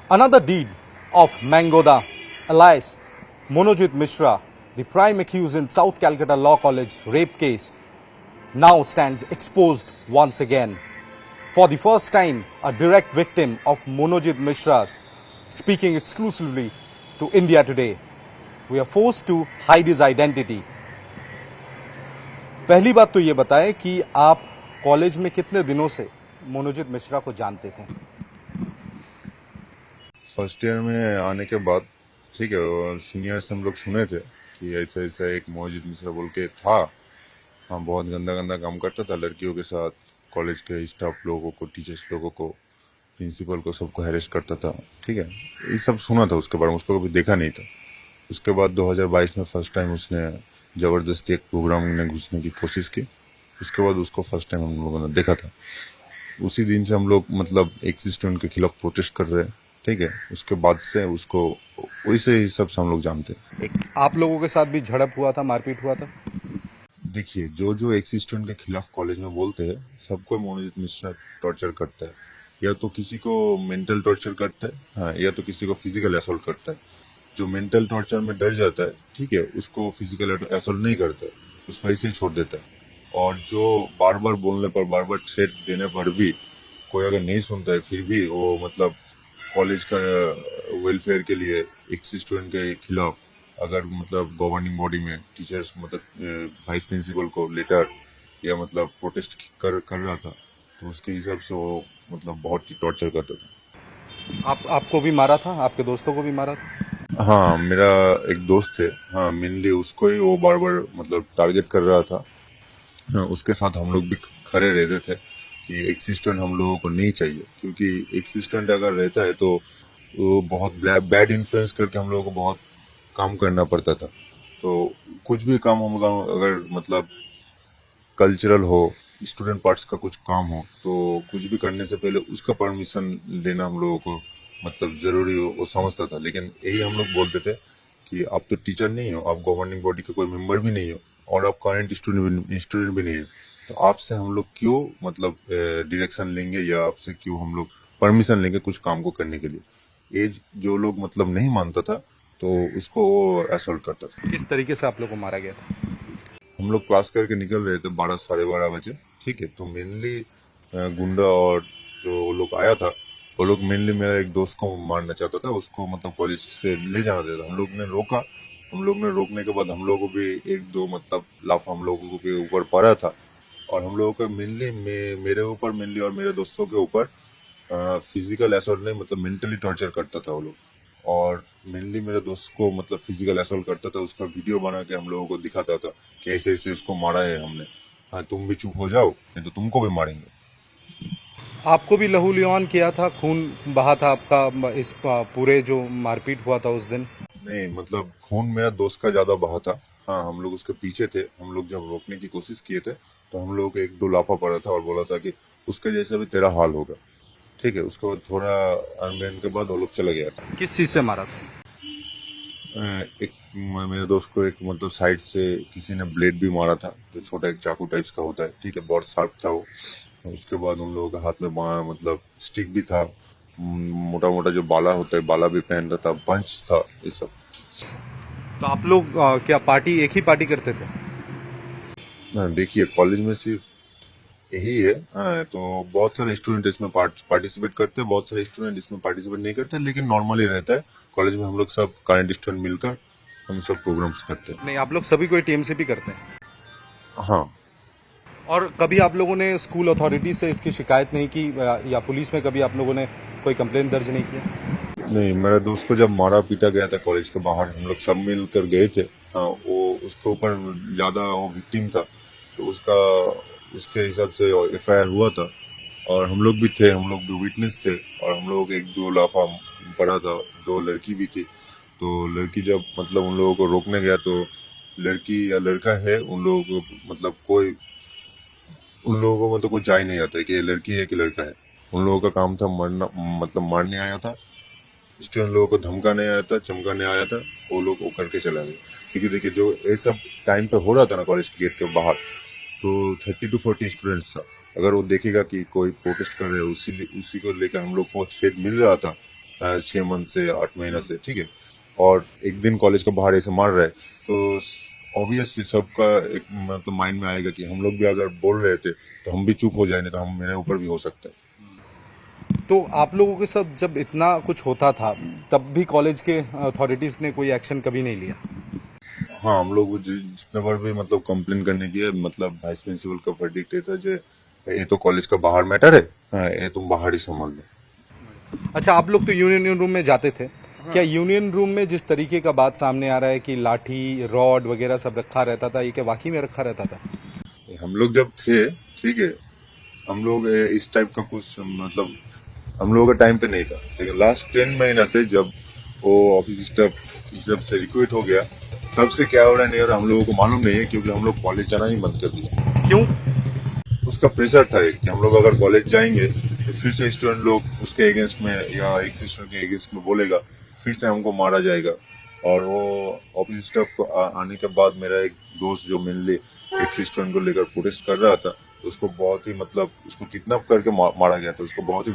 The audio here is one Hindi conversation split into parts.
Another deed of Mangoda, alias Monojit Mishra, the prime accused in South Calcutta Law College rape case, now stands exposed once again. For the first time, a direct victim of Monojit Mishra speaking exclusively to India Today. We are forced to hide his identity. पहली बात तो ये बताएं कि आप कॉलेज में कितने दिनों से मोनोजित मिश्रा को जानते थे? फर्स्ट ईयर में आने के बाद ठीक है, और सीनियर से हम लोग सुने थे कि ऐसा ऐसा एक मोहजित मिश्रा बोल के था। हाँ, बहुत गंदा गंदा काम करता था लड़कियों के साथ, कॉलेज के स्टाफ लोगों को, टीचर्स लोगों को, प्रिंसिपल को, सबको हैरेस करता था। ठीक है, ये सब सुना था, उसके बारे में उसको कभी देखा नहीं था। उसके बाद 2022 में फर्स्ट टाइम उसने ज़बरदस्ती एक प्रोग्राम में घुसने की कोशिश की। उसके बाद उसको फर्स्ट टाइम हम लोगों ने देखा था। उसी दिन से हम लोग मतलब एक स्टूडेंट के खिलाफ प्रोटेस्ट कर रहे हैं। ठीक है, उसके बाद से उसको वैसे ही सब से हम लोग जानते हैं। आप लोगों के साथ भी झड़प हुआ था, मारपीट हुआ था? देखिए, जो जो एक स्टूडेंट के खिलाफ कॉलेज में बोलते हैं, सबको मोनोजित मिश्रा टॉर्चर करता है। या तो किसी को मेंटल टॉर्चर करता है, हाँ, या तो किसी को फिजिकल असॉल्ट करता है। जो मेंटल टॉर्चर में डर जाता है, ठीक है, उसको फिजिकल असॉल्ट नहीं करता है, उसको ऐसे ही छोड़ देता है। और जो बार बार बोलने पर, बार बार थ्रेट देने पर भी कोई अगर नहीं सुनता है, फिर भी वो मतलब कॉलेज का वेलफेयर के लिए एक स्टूडेंट के खिलाफ अगर मतलब गवर्निंग बॉडी में टीचर्स मतलब वाइस प्रिंसिपल को लेटर या मतलब प्रोटेस्ट कर रहा था, तो उसके हिसाब से वो मतलब बहुत ही टॉर्चर करता था। आपको भी मारा था? आपके दोस्तों को भी मारा था? हाँ, मेरा एक दोस्त है, हाँ, मेनली उसको ही वो बार बार मतलब टारगेट कर रहा था। हाँ, उसके साथ हम लोग भी खड़े रहते थे कि एक स्टूडेंट हम लोगों को नहीं चाहिए, क्योंकि एक स्टूडेंट अगर रहता है तो वो बहुत बैड इन्फ्लुएंस करके हम लोगों को बहुत काम करना पड़ता था। तो कुछ भी काम हम लोग अगर मतलब कल्चरल हो, स्टूडेंट पार्ट्स का कुछ काम हो, तो कुछ भी करने से पहले उसका परमिशन लेना हम लोगों को मतलब जरूरी हो, वो समझता था। लेकिन यही हम लोग बोलते थे कि आप तो टीचर नहीं हो, आप गवर्निंग बॉडी के कोई मेंबर भी नहीं हो, और आप करंट स्टूडेंट भी नहीं हो, तो आपसे हम लोग क्यों मतलब डायरेक्शन लेंगे, या आपसे क्यों हम लोग परमिशन लेंगे कुछ काम को करने के लिए। ये जो लोग मतलब नहीं मानता था, तो उसको वो असॉल्ट करता था। किस तरीके से आप लोगों को मारा गया था? हम लोग क्लास करके निकल रहे थे 12 साढ़े 12 बजे। ठीक है, तो मेनली गुंडा और जो वो लोग आया था, वो लोग मेनली मेरा एक दोस्त को मारना चाहता था, उसको मतलब कॉलेज से ले जाना चाहता था। हम लोग ने रोका, हम लोग ने रोकने के बाद हम लोग को भी एक दो मतलब लाफ हम लोगों को भी ऊपर पड़ा था। और हम लोगों का मेनली मेरे ऊपर मेनली और मेरे दोस्तों के ऊपर फिजिकल असॉल्ट नहीं मतलब मेंटली टॉर्चर करता था वो लोग। और मेनली मेरे दोस्त को मतलब फिजिकल असॉल्ट करता था, उसका वीडियो बना के हम लोगों को दिखाता था कि ऐसे ऐसे उसको मारा है हमने। हाँ, तुम भी चुप हो जाओ, नहीं तो तुमको भी मारेंगे। आपको भी लहूलुहान किया था, खून बहा था आपका इस पूरे जो मारपीट हुआ था उस दिन? नहीं, मतलब खून मेरा दोस्त का ज्यादा बहा था। हाँ, हम लोग उसके पीछे थे, हम लोग जब रोकने की कोशिश किए थे, तो हम लोग को एक दो लाफा पड़ा था और बोला था कि उसके जैसा भी तेरा हाल होगा। ठीक है, उसके बाद थोड़ा अनबन के बाद वो लोग चला गया था। किस चीज से मारा था? एक मेरे दोस्त को एक मतलब साइड से किसी ने ब्लेड भी मारा था, जो छोटा एक चाकू टाइप्स का होता है। ठीक है, बहुत शार्प था वो। उसके बाद उन लोगों के हाथ में मतलब स्टिक भी था, मोटा मोटा जो बाला होता है, बाला भी पहन रहा था, पंच था, ये सब। तो आप लोग क्या पार्टी, एक ही पार्टी करते थे? देखिए, कॉलेज में सिर्फ यही है। तो बहुत सारे स्टूडेंट इसमें पार्टिसिपेट करते हैं, बहुत सारे स्टूडेंट इसमें पार्टिसिपेट नहीं करते, लेकिन नॉर्मली रहता है कॉलेज में। हम लोग सब करंट स्टूडेंट मिलकर हम सब प्रोग्राम्स करते हैं। नहीं, आप लोग सभी कोई टीएमसीपी करते हैं? हाँ। और कभी आप लोगों ने स्कूल अथॉरिटी से इसकी शिकायत नहीं की, या पुलिस में कभी आप लोगों ने कोई कंप्लेंट दर्ज नहीं किया? नहीं, मेरे दोस्त को जब मारा पीटा गया था कॉलेज के बाहर, हम लोग सब मिलकर गए थे। हाँ, वो उसके ऊपर ज्यादा वो विक्टिम था, तो उसके हिसाब से एफआईआर हुआ था। और हम लोग भी थे, हम लोग भी विटनेस थे। और हम लोग एक दो लाफा पड़ा था, दो लड़की भी थी। तो लड़की जब मतलब उन लोगों को रोकने गया, तो लड़की या लड़का है, उन लोगों को मतलब कोई उन लोगों को मतलब कुछ जा ही नहीं आता है कि ये लड़की है कि लड़का है। उन लोगों का काम था मरना, मतलब मारने आया था स्टूडेंट लोगों को, धमकाने आया था, चमकाने आया था। वो लोग वो करके चला गया। क्योंकि देखिए, जो ये सब टाइम पे हो रहा था ना कॉलेज के गेट के बाहर, तो 30 to 40 स्टूडेंट्स था। अगर वो देखेगा कि कोई प्रोटेस्ट कर रहे हैं, उसी को लेकर हम लोग को थ्रेट मिल रहा था, 6 मंथ से 8 महीना से, ठीक है, और एक दिन कॉलेज का बाहर ऐसे मार रहा है, तो ऑब्वियसली सबका एक मतलब माइंड में आएगा कि हम लोग भी अगर बोल रहे थे तो हम भी चुप हो जाए, नहीं तो हम मेरे ऊपर भी हो सकता है। तो आप लोगों के साथ जब इतना कुछ होता था तब भी कॉलेज के अथॉरिटीज ने कोई एक्शन कभी नहीं लिया? हाँ, हम लोग जितने बार भी मतलब कंप्लेन करने की है, मतलब वाइस प्रिंसिपल का वर्डिक्ट ये था जो ये तो कॉलेज का बाहर मैटर है, हाँ, ये तुम बाहर ही संभाल लो। अच्छा, आप लोग तो यूनियन रूम में जाते थे। क्या यूनियन रूम में जिस तरीके का बात सामने आ रहा है कि लाठी, रॉड वगैरह सब रखा रहता था, ये क्या वाकई में रखा रहता था? हम लोग जब थे, ठीक है, हम लोग इस टाइप का कुछ मतलब हम लोगों का टाइम पे नहीं था, लेकिन लास्ट 10 महीना से जब वो ऑफिस स्टाफ इस सब से रिक्रूट हो गया, तब से क्या हो रहा है नहीं हो रहा हम लोगों को मालूम नहीं है, क्योंकि हम लोग कॉलेज जाना ही बंद कर दिया। क्यों? उसका प्रेशर था एक कि हम लोग अगर कॉलेज जाएंगे तो फिर से स्टूडेंट लोग उसके अगेंस्ट में या एक स्टूडेंट के अगेंस्ट में बोलेगा, फिर से हमको मारा जाएगा। और वो ऑफिस स्टाफ को आने के बाद मेरा एक दोस्त जो मेनली एक स्टूडेंट को लेकर प्रोटेस्ट कर रहा था, उसको बहुत ही मतलब उसको किडनैप करके मारा गया था, उसको बहुत ही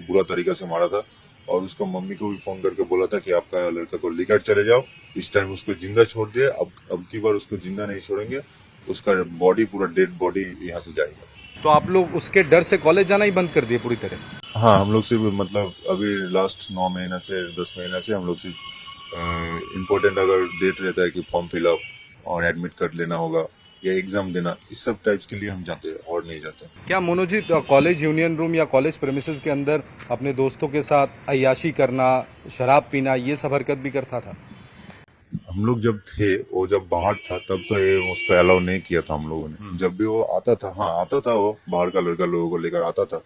बुरा तरीका से मारा था। और उसका मम्मी को भी फोन करके बोला था कि आपका लड़का को लेकर चले जाओ, इस टाइम उसको जिंदा छोड़ दिए, अब की बार उसको जिंदा नहीं छोड़ेंगे, उसका बॉडी पूरा डेड बॉडी यहाँ से जाएगा। तो आप लोग उसके डर से कॉलेज जाना ही बंद कर दिए पूरी तरह? हाँ, हम लोग सिर्फ मतलब अभी लास्ट 9 महीना से 10 महीना से हम लोग सिर्फ इम्पोर्टेंट अगर डेट रहता है कि फॉर्म फिलअप और एडमिट कर लेना होगा या एग्जाम देना, इस सब टाइप्स के लिए हम जाते हैं और नहीं जाते। क्या मनोजीत कॉलेज यूनियन रूम या कॉलेज प्रेमिसेस के अंदर अपने दोस्तों के साथ अय्याशी करना, शराब पीना, ये सब हरकत भी करता था? हम लोग जब थे, वो जब बाहर था तब तो ये उसको अलाउ नहीं किया था हम लोगों ने। जब भी वो आता था, हाँ आता था, वो बाहर का लड़का लोगों को लेकर आता था,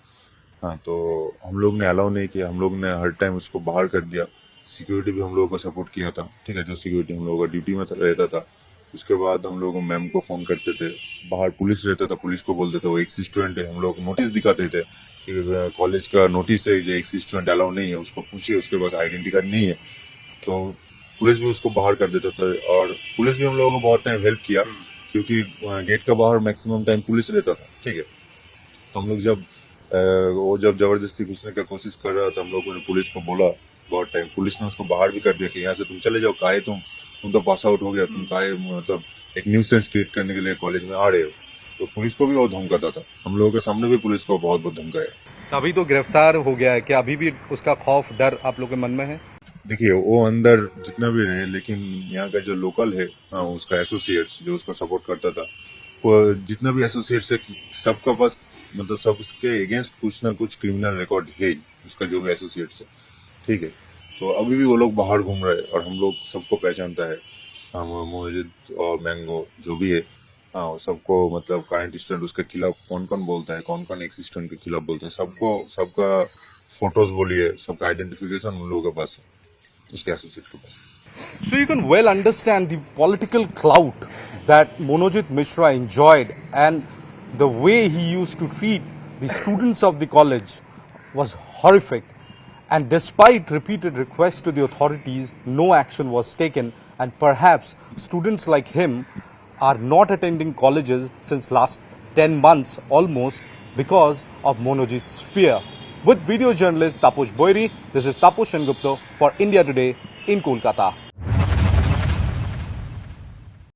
हाँ, तो हम लोग ने अलाउ नहीं किया, हम लोग ने हर टाइम उसको बाहर कर दिया। सिक्योरिटी भी हम लोगों को सपोर्ट किया था, ठीक है, जो सिक्योरिटी हम लोगों का ड्यूटी में रहता था। उसके बाद हम लोग मैम को फोन करते थे, बाहर पुलिस रहता था, पुलिस को बोलते थे वो एक स्टूडेंट है, हम लोग नोटिस दिखाते थे कि कॉलेज का नोटिस है, जो एक स्टूडेंट अलाउ नहीं है, उसको पूछिए, उसके पास आइडेंटिटी कार्ड नहीं है, तो पुलिस भी उसको बाहर कर देता था। और पुलिस भी हम लोगों को बहुत टाइम हेल्प किया, क्योंकि गेट का बाहर मैक्सिमम टाइम पुलिस रहता था, ठीक है। तो हम लोग जब वो जब जबरदस्ती घुसने का कोशिश कर रहा था, हम लोगों ने पुलिस को बोला बहुत टाइम, पुलिस ने उसको बाहर भी कर दिया कि यहाँ से तुम चले जाओ, काहे तुम तो पास आउट हो गया, तुम काहे मतलब एक न्यूसेंस क्रिएट करने के लिए कॉलेज में आ रहे हो। तो पुलिस को भी वो धमकाता था, हम लोगों के सामने भी पुलिस को बहुत बहुत धमकाया। अभी तो गिरफ्तार हो गया है, क्या अभी भी उसका खौफ, डर आप लोग के मन में है? देखिए, वो अंदर जितना भी रहे, लेकिन यहाँ का जो लोकल है, हाँ, उसका एसोसिएट्स जो उसका सपोर्ट करता था, वो जितना भी एसोसिएट्स है, सबका पास मतलब सब उसके अगेंस्ट कुछ ना कुछ क्रिमिनल रिकॉर्ड है, उसका जो भी एसोसिएट्स है, ठीक है। तो अभी भी वो लोग बाहर घूम रहे हैं और हम लोग सबको पहचानता है, हम मोहित और मैंगो जो भी है, हाँ, वो सबको मतलब करंट स्टूडेंट उसके खिलाफ कौन कौन बोलता है, कौन कौन एक्स स्टूडेंट के खिलाफ बोलता है, सबको सबका फोटोज बोलिए, सबका आइडेंटिफिकेशन उन लोगों के पास है, उसके एसोसिएट के पास। So you can well understand the political clout that Monojit Mishra enjoyed, and the way he used to treat the students of the college was horrific. And despite repeated requests to the authorities, no action was taken, and perhaps students like him are not attending colleges since last 10 months almost because of Monojit's fear. With video journalist Taposh Boiri, this is Taposh Sengupta for India Today in Kolkata.